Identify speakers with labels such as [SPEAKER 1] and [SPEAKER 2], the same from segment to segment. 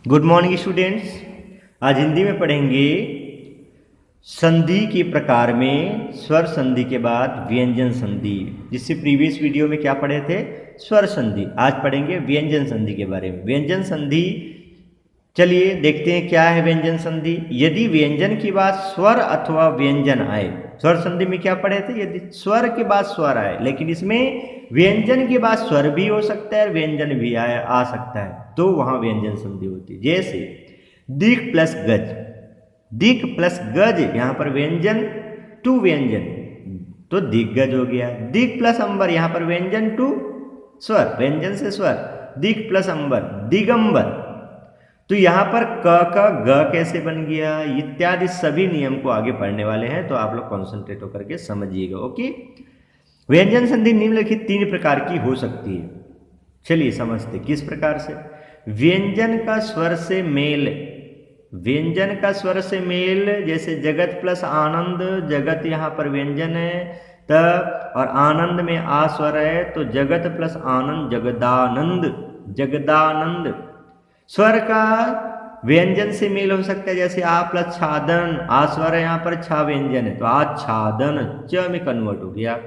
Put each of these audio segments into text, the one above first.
[SPEAKER 1] Good morning students. आज हिंदी में पढ़ेंगे संधि के प्रकार में स्वर संधि के बाद व्यंजन संधि। जिससे प्रीवियस वीडियो में क्या पढ़े थे, स्वर संधि। आज पढ़ेंगे व्यंजन संधि के बारे में। व्यंजन संधि, चलिए देखते हैं क्या है व्यंजन संधि। यदि व्यंजन के बाद स्वर अथवा व्यंजन आए, स्वर संधि में क्या पढ़े थे, यदि स्वर के बाद स्वर आए, लेकिन इसमें व्यंजन के बाद स्वर भी हो सकता है, व्यंजन भी आ सकता है, तो वहां व्यंजन संधि होती है। जैसे दिक प्लस गज, दिक प्लस गज, यहां पर व्यंजन टू व्यंजन तो दिग्गज हो गया। दिक प्लस अंबर, यहां पर व्यंजन टू स्वर, व्यंजन से स्वर, दिक प्लस अंबर दिगंबर। तो यहां पर क का ग कैसे बन गया, इत्यादि सभी नियम को आगे पढ़ने वाले हैं, तो आप लोग कॉन्सेंट्रेट होकर के समझिएगा। ओके, व्यंजन संधि निम्नलिखित 3 प्रकार की हो सकती है। चलिए समझते किस प्रकार से। व्यंजन का स्वर से मेल, व्यंजन का स्वर से मेल, जैसे जगत प्लस आनंद, जगत यहाँ पर व्यंजन है और आनंद में आ स्वर है, तो जगत प्लस आनंद जगदानंद, जगदानंद। स्वर का व्यंजन से मेल हो सकता है, जैसे आ प्लस छादन, आ स्वर है यहाँ पर, छा व्यंजन है तो आच्छादन, च में कन्वर्ट हो गया।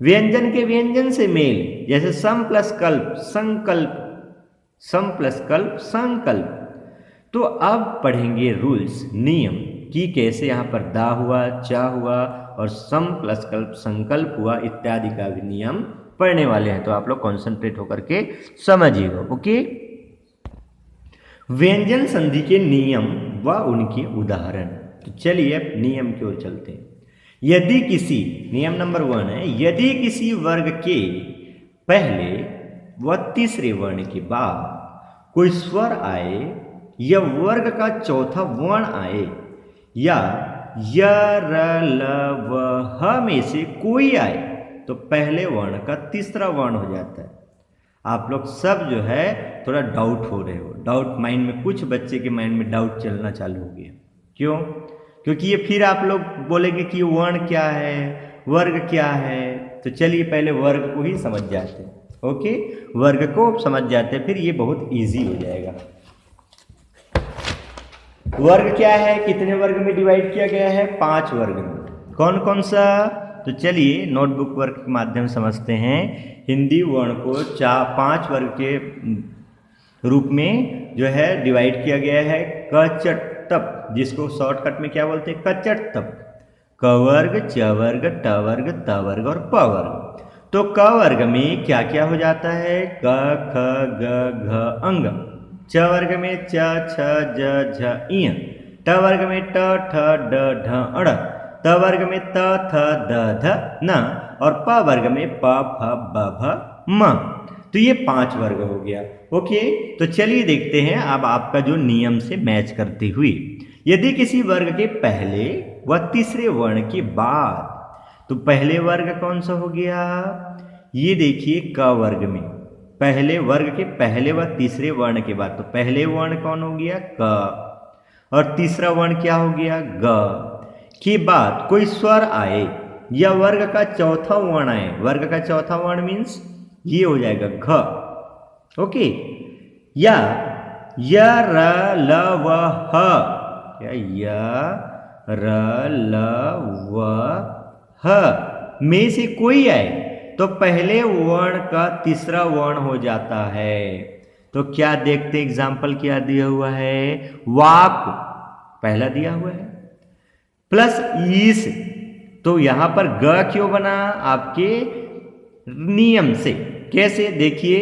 [SPEAKER 1] व्यंजन के व्यंजन से मेल, जैसे सम प्लस कल्प संकल्प, सम प्लस कल्प संकल्प। तो अब पढ़ेंगे रूल्स, नियम कि कैसे यहाँ पर दा हुआ, चा हुआ और सम प्लस कल्प संकल्प हुआ, इत्यादि का भी नियम पढ़ने वाले हैं, तो आप लोग कॉन्सेंट्रेट होकर के समझिएगा। ओके, व्यंजन संधि के नियम व उनके उदाहरण। तो चलिए अब नियम की ओर चलते हैं। यदि किसी, नियम नंबर 1 है, यदि किसी वर्ग के पहले व तीसरे वर्ण के बाद कोई स्वर आए या वर्ग का चौथा वर्ण आए या य र ल व ह में से कोई आए, तो पहले वर्ण का तीसरा वर्ण हो जाता है। आप लोग सब जो है थोड़ा डाउट हो रहे हो, डाउट माइंड में, कुछ बच्चे के माइंड में डाउट चलना चालू हो गया। क्यों? क्योंकि ये फिर आप लोग बोलेंगे कि वर्ण क्या है, वर्ग क्या है। तो चलिए पहले वर्ग को ही समझ जाते हैं। ओके, वर्ग को समझ जाते हैं, फिर ये बहुत इजी हो जाएगा। वर्ग क्या है, कितने वर्ग में डिवाइड किया गया है, 5 वर्ग में। कौन कौन सा? तो चलिए नोटबुक वर्ग के माध्यम से समझते हैं। हिंदी वर्ण को 5 वर्ग के रूप में जो है डिवाइड किया गया है। कचट तप, जिसको शॉर्टकट में क्या बोलते हैं, कचट तप। क वर्ग, च वर्ग, ट वर्ग, त वर्ग और प वर्ग। तो क वर्ग में क्या क्या हो जाता है, क ख ग घ अंग। च वर्ग में च छ ज झ इय। ट वर्ग में ट ठ ड ढ अड़। त वर्ग में त थ द ध न और प वर्ग में प फ ब भ म। तो ये 5 वर्ग हो गया। ओके, तो चलिए देखते हैं अब आपका जो नियम से मैच करते हुए। यदि किसी वर्ग के पहले व तीसरे वर्ण के बाद, तो पहले वर्ग कौन सा हो गया, ये देखिए क वर्ग में पहले वर्ग के पहले व तीसरे वर्ण के बाद, तो पहले वर्ण कौन हो गया, क, और तीसरा वर्ण क्या हो गया, ग के बाद कोई स्वर आए या वर्ग का चौथा वर्ण आए। वर्ग का चौथा वर्ण मीन्स ये हो जाएगा घ। ओके, या य र ल व ह, या य र ल व ह में से कोई आए, तो पहले वर्ण का तीसरा वर्ण हो जाता है। तो क्या देखते, एग्जाम्पल क्या दिया हुआ है, वाक पहला दिया हुआ है प्लस ईस। तो यहां पर ग क्यों बना, आपके नियम से। कैसे देखिए,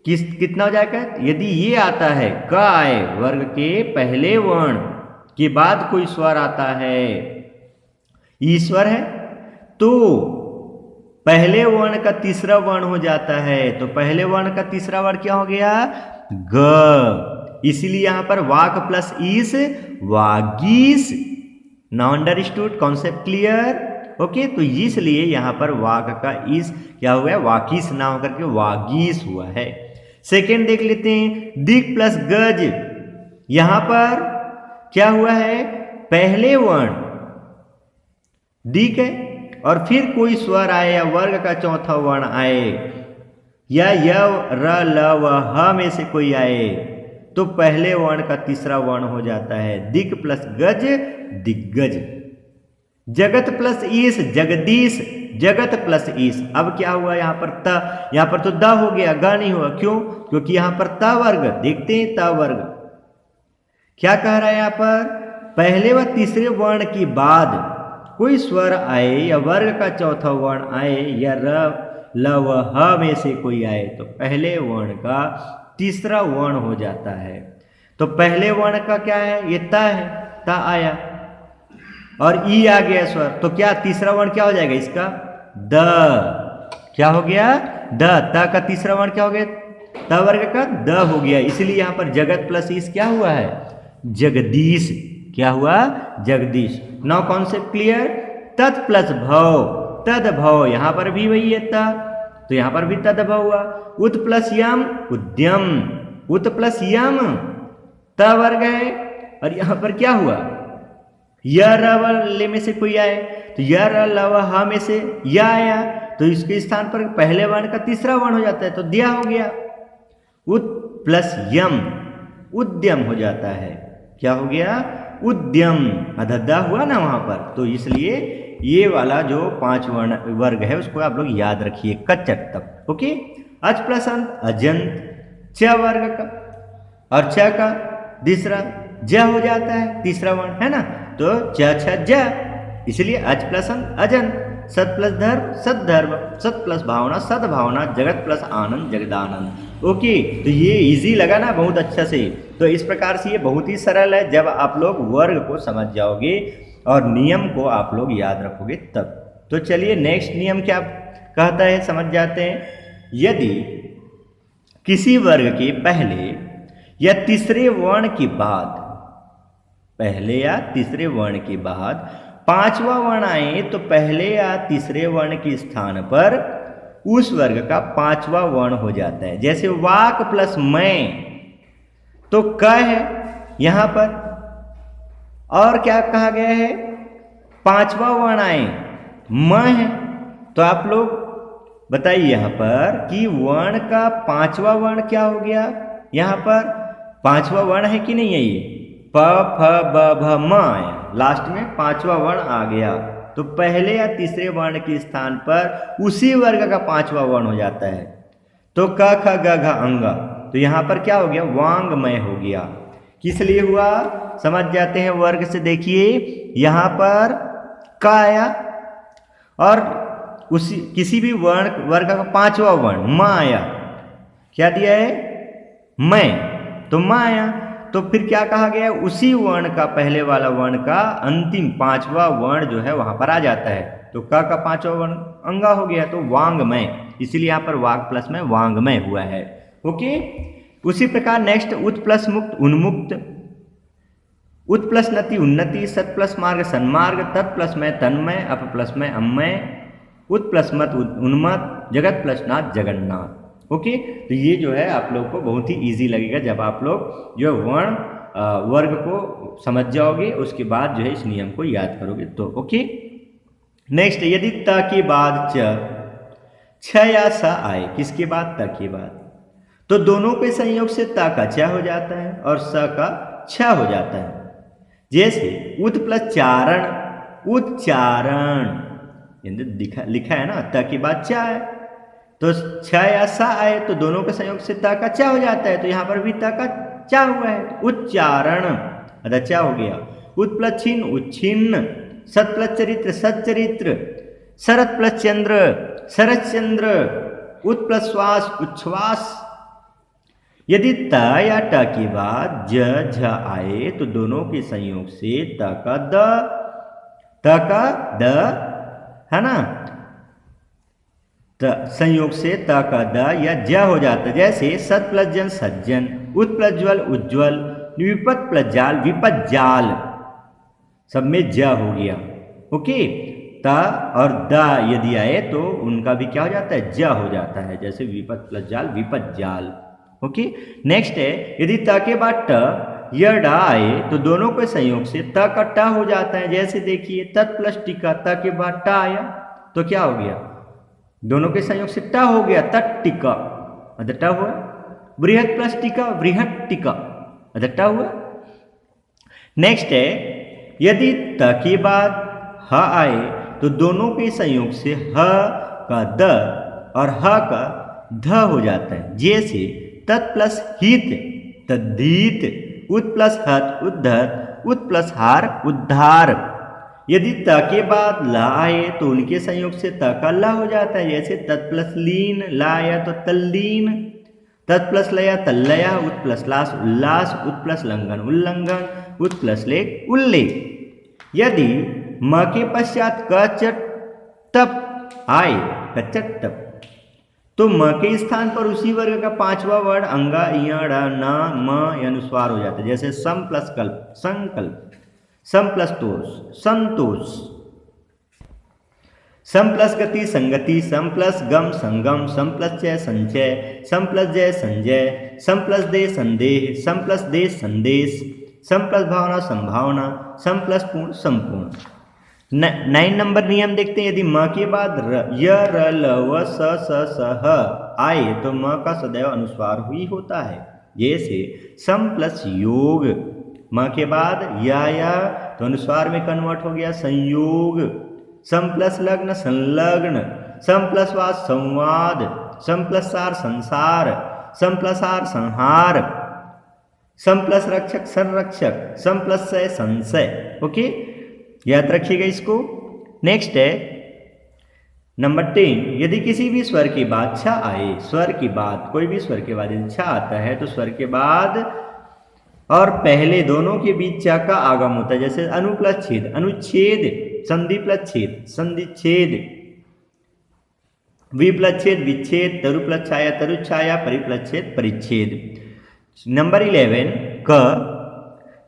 [SPEAKER 1] कितना हो जाएगा, यदि ये आता है क आए, वर्ग के पहले वर्ण के बाद कोई स्वर आता है, ईश्वर है, तो पहले वर्ण का तीसरा वर्ण हो जाता है। तो पहले वर्ण का तीसरा वर्ण क्या हो गया, ग। इसीलिए यहां पर वाक प्लस ईस, वागीस। Now understood, concept clear. Okay, तो इसलिए यहां पर वाक का ईस क्या हुआ, वाकीस ना होकर के वागीस हुआ है। सेकेंड देख लेते हैं, दिक प्लस गज। यहां पर क्या हुआ है, पहले वर्ण दिक है और फिर कोई स्वर आए या वर्ग का चौथा वर्ण आए, या य र ल व ह में से कोई आए, तो पहले वर्ण का तीसरा वर्ण हो जाता है दिक प्लस गज दिग्गज। जगत प्लस ईश जगदीश, जगत प्लस ईश। अब क्या हुआ यहाँ पर त, यहाँ पर तो द हो गया, ग नहीं हुआ। क्यों? क्योंकि यहाँ पर त वर्ग, देखते हैं त वर्ग क्या कह रहा है यहाँ पर, पहले व तीसरे वर्ण के बाद कोई स्वर आए या वर्ग का चौथा वर्ण आए या र ल व ह में से कोई आए तो पहले वर्ण का तीसरा वर्ण हो जाता है। तो पहले वर्ण का क्या है, ये त है, त आया और ई आ गया स्वर, तो क्या तीसरा वर्ण क्या हो जाएगा इसका, द। क्या हो गया, द। त का तीसरा वर्ण क्या हो गया, त वर्ग का द हो गया। इसलिए यहां पर जगत प्लस ईश क्या हुआ है, जगदीश। क्या हुआ, जगदीश। Now concept clear. तत् प्लस भव, तद भव, यहां पर भी वही है त, तो यहां पर भी तद भव हुआ। उत प्लस यम उद्यम, उत प्लस यम त वर्ग है और यहां पर क्या हुआ, य र ले में से कोई आए तो य र ल व ह में से य आया, तो इसके स्थान पर पहले वर्ण का तीसरा वर्ण हो जाता है, तो दिया हो गया। उत प्लस यम उद्यम हो जाता है। क्या हो गया, उद्यम, अधद्दा हुआ ना वहां पर, तो इसलिए ये वाला जो 5 वर्ण वर्ग है उसको आप लोग याद रखिए कच्चट तक। ओके। अच प्लस अंत अजंत, च वर्ग का और छ का तीसरा ज हो जाता है, तीसरा वर्ण है ना, तो च छ ज, इसलिए अच प्लस अंत अजंत। सत प्लस धर्म सदधर्म, सत प्लस भावना सद्भावना, जगत प्लस आनंद जगदानंद। ओके, तो ये इजी लगा ना बहुत अच्छा से। तो इस प्रकार से ये बहुत ही सरल है, जब आप लोग वर्ग को समझ जाओगे और नियम को आप लोग याद रखोगे तब। तो चलिए नेक्स्ट नियम क्या कहता है समझ जाते हैं। यदि किसी वर्ग के पहले या तीसरे वर्ण के बाद, पहले या तीसरे वर्ण के बाद 5वां वर्ण आए तो पहले या तीसरे वर्ण के स्थान पर उस वर्ग का 5वां वर्ण हो जाता है। जैसे वाक प्लस मैं, तो क है यहां पर, और क्या कहा गया है, 5वां वर्ण आए म है, तो आप लोग बताइए यहां पर कि वर्ण का 5वां वर्ण क्या हो गया, यहां पर 5वां वर्ण है कि नहीं है, ये प फ ब भ म आया, लास्ट में 5वां वर्ण आ गया, तो पहले या तीसरे वर्ण के स्थान पर उसी वर्ग का 5वां वर्ण हो जाता है। तो क ख ग घ अंग, तो यहां पर क्या हो गया, वांगमय हो गया। किस लिए हुआ समझ जाते हैं वर्ग से। देखिए यहां पर क आया और उसी किसी भी वर्ण वर्ग का 5वां वर्ण म आया, क्या दिया है, मैं, तो म आया, तो फिर क्या कहा गया, उसी वर्ण का पहले वाला वर्ण का अंतिम 5वां वर्ण जो है वहां पर आ जाता है, तो क का 5वां वर्ण अंगा हो गया, तो वांगमय, इसीलिए यहां पर वाग प्लस में वांगमय हुआ है। ओके। उसी प्रकार नेक्स्ट उत प्लस मुक्त उन्मुक्त, उत प्लस नति उन्नति, सत प्लस मार्ग सन्मार्ग, तत् प्लस में तन्मय, अप प्लस में अम्मय, उत प्लस मत उन्मत, जगत प्लस नाथ जगन्नाथ। ओके, तो ये जो है आप लोग को बहुत ही इजी लगेगा जब आप लोग जो वर्ण वर्ग को समझ जाओगे, उसके बाद जो है इस नियम को याद करोगे तो। ओके। नेक्स्ट, यदि त के बाद छ या स आए, किसके बाद, त के बाद, तो दोनों के संयोग से त का छ हो जाता है और स का छ हो जाता है। जैसे उत प्लस चारण, उच्चारण, लिखा है ना, त के बाद च है, तो छ या स आए तो दोनों के संयोग से त का च हो जाता है, तो यहां पर भी त का च हुआ है, तो उच्चारण, अदा च हो गया। उत प्लस छिन्न उच्छिन्न, सत प्लस चरित्र सच्चरित्र, शरत प्लस चंद्र शरत चंद्र, उत प्लस श्वास उच्छ्वास। यदि त या ट के बाद ज झ आए तो दोनों के संयोग से त का द है ना, संयोग से त का द या ज हो जाता है। जैसे सत प्लस जन सज्जन, उत प्लस ज्वल उज्ज्वल, विपत प्लस जाल विपत जाल, सब में ज हो गया। ओके, त और द यदि आए तो उनका भी क्या हो जाता है, ज हो जाता है, जैसे विपत प्लस जाल विपत जाल। ओके। नेक्स्ट है, यदि त के बाद ट या ड आए तो दोनों के संयोग से त का ट हो जाता है। जैसे देखिए तत् प्लस टिका, त के बाद ट आया तो क्या हो गया, दोनों के संयोग से ट हो गया, तट टिका, ट हुआ। बृहत प्लस टिका बृहत टिका, अच्छा ट हुआ। नेक्स्ट है यदि त के बाद ह आए तो दोनों के संयोग से ह का द और ह का ध हो जाता है। जैसे तत् प्लस हित तद्धित, उत प्लस हत उद्धत, उत प्लस हार उद्धार। यदि त के बाद ला आए तो उनके संयोग से त का ला हो जाता है। जैसे तत् प्लस लीन ला आया तो तल्लीन, तत् प्लस लया तल्लया, उत प्लस लास उल्लास, उत प्लस लंघन उल्लंघन, उत प्लस लेख उल्लेख। यदि म के पश्चात क चट तप आए कचट तप तो म के स्थान पर उसी वर्ग का पांचवा वर्ण अंगा य ड़ न म अनुस्वार हो जाता है। जैसे सम प्लस कल्प संकल्प, सम प्लस तोष संतोष, सम प्लस गति संगति, सम प्लस गम संगम, सम प्लस चय संचय, सम प्लस जय संजय, सम प्लस दे संदेह, सम प्लस देश संदेश, सम प्लस भावना संभावना, सम प्लस पूर्ण संपूर्ण। 9 नंबर नियम देखते हैं। यदि म के बाद य र ल व स ह आए तो म का सदैव अनुस्वार ही होता है। जैसे सम प्लस योग, म के बाद या तो अनुस्वार में कन्वर्ट हो गया संयोग, सम प्लस लग्न संलग्न, सम प्लस वाद संवाद, सम प्लस सार संसार, सम प्लस हार संहार, सम प्लस रक्षक संरक्षक, सम प्लस सय संशय। ओके, याद रखिएगा इसको। नेक्स्ट है नंबर 10, यदि किसी भी स्वर के बाद छ आए, स्वर के बाद कोई भी स्वर के बाद यदि छ आता है तो स्वर के बाद और पहले दोनों के बीच च का आगम होता है। जैसे अनु प्लस छेद अनुच्छेद, संधि प्लस छेद संधि छेद, वि प्लस छेद विच्छेद, तरु प्लस छाया तरु छाया, परि प्लस छेद परिच्छेद। नंबर 11 क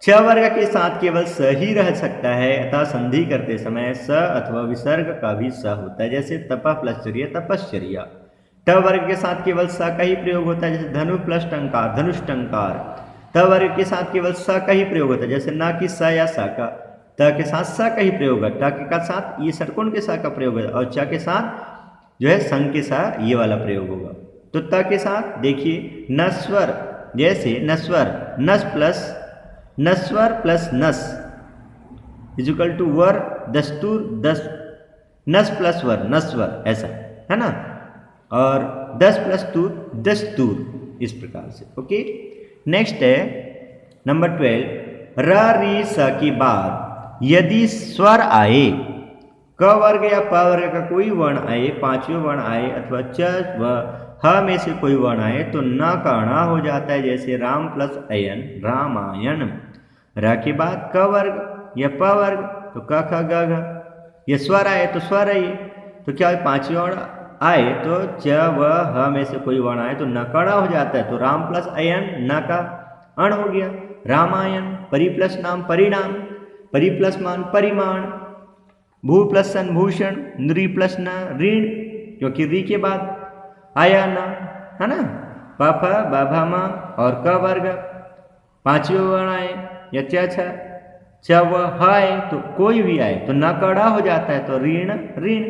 [SPEAKER 1] छ वर्ग के साथ केवल स ही रह सकता है, अतः संधि करते समय स अथवा विसर्ग का भी स होता है। जैसे तप प्लस चर्या तपश्चर्या। ट वर्ग के साथ केवल स का ही प्रयोग होता है। जैसे धनु प्लस टंकार धनुष्टंकार। त वर्ग के साथ केवल स का ही प्रयोग होता है। जैसे न कि स या स का, त के साथ स का ही प्रयोग है, ट के साथ ये षटकोण के स का प्रयोग है और च के साथ जो है संग के साथ ये वाला प्रयोग होगा। तो त के साथ देखिए नस्वर, जैसे नस्वर नस प्लस नस्वर प्लस नस इजिकल टू वर दस्तूर दस, नस प्लस वर नस्वर, ऐसा है ना। और 10 प्लस तूर दस्तूर, इस प्रकार से। ओके, नेक्स्ट है नंबर 12 र री स के बाद यदि स्वर आए, क वर्ग या प वर्ग का कोई वर्ण आए, पांचवें वर्ण आए अथवा च व ह में से कोई वर्ण आए तो न का ण हो जाता है। जैसे राम प्लस अयन रामायण। र के बाद क वर्ग या प वर्ग तो क ख ग घ, ये स्वर आए तो स्वर आए तो क्या पांचवें वर्ण आए तो च व ह में से कोई वर्ण आए तो न का ण हो जाता है। तो राम प्लस अयन न का अण हो गया रामायण। परि प्लस नाम परिणाम, परि प्लस मान परिमाण, भू प्लस सन भूषण, नृ प्लस न ऋण, क्योंकि री के बाद आया न, है ना। प फ ब भ म और क वर्ग पांचवें वर्ण आए या च व ह आए तो कोई भी आए तो न का ड़ हो जाता है। तो ऋण ऋण,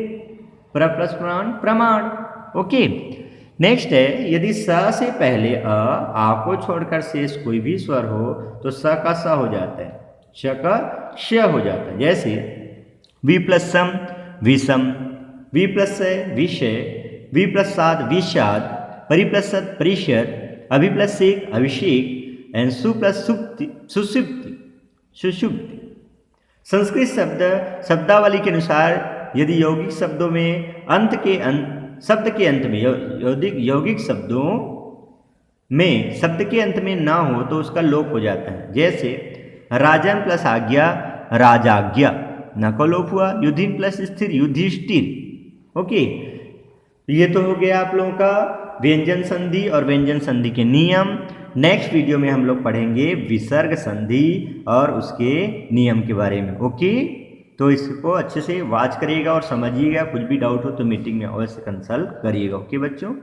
[SPEAKER 1] प्र प्लस प्रमाण प्रमाण। ओके, नेक्स्ट है यदि स से पहले आ को छोड़कर शेष कोई भी स्वर हो तो स का स हो जाता है, श का श हो जाता है। जैसे वि प्लस सम विषम, वि प्लस विषय, वि प्लस साध विषाद, परि प्लस सत परिषद, अभि प्लस सेक अभिषेक एंड सु प्लस सुप्ति सुषुप्ति सुषुप्ति। संस्कृत शब्दावली के अनुसार यदि यौगिक शब्दों में शब्द के अंत में यौगिक शब्दों में शब्द के अंत में ना हो तो उसका लोप हो जाता है। जैसे राजन प्लस आज्ञा राजाज्ञा, न का लोप हुआ। युधिन प्लस स्थिर युधिष्ठिर। ओके, ये तो हो गया आप लोगों का व्यंजन संधि और व्यंजन संधि के नियम। नेक्स्ट वीडियो में हम लोग पढ़ेंगे विसर्ग संधि और उसके नियम के बारे में। ओके, तो इसको अच्छे से वॉच करिएगा और समझिएगा। कुछ भी डाउट हो तो मीटिंग में अवश्य कंसल्ट करिएगा। ओके बच्चों।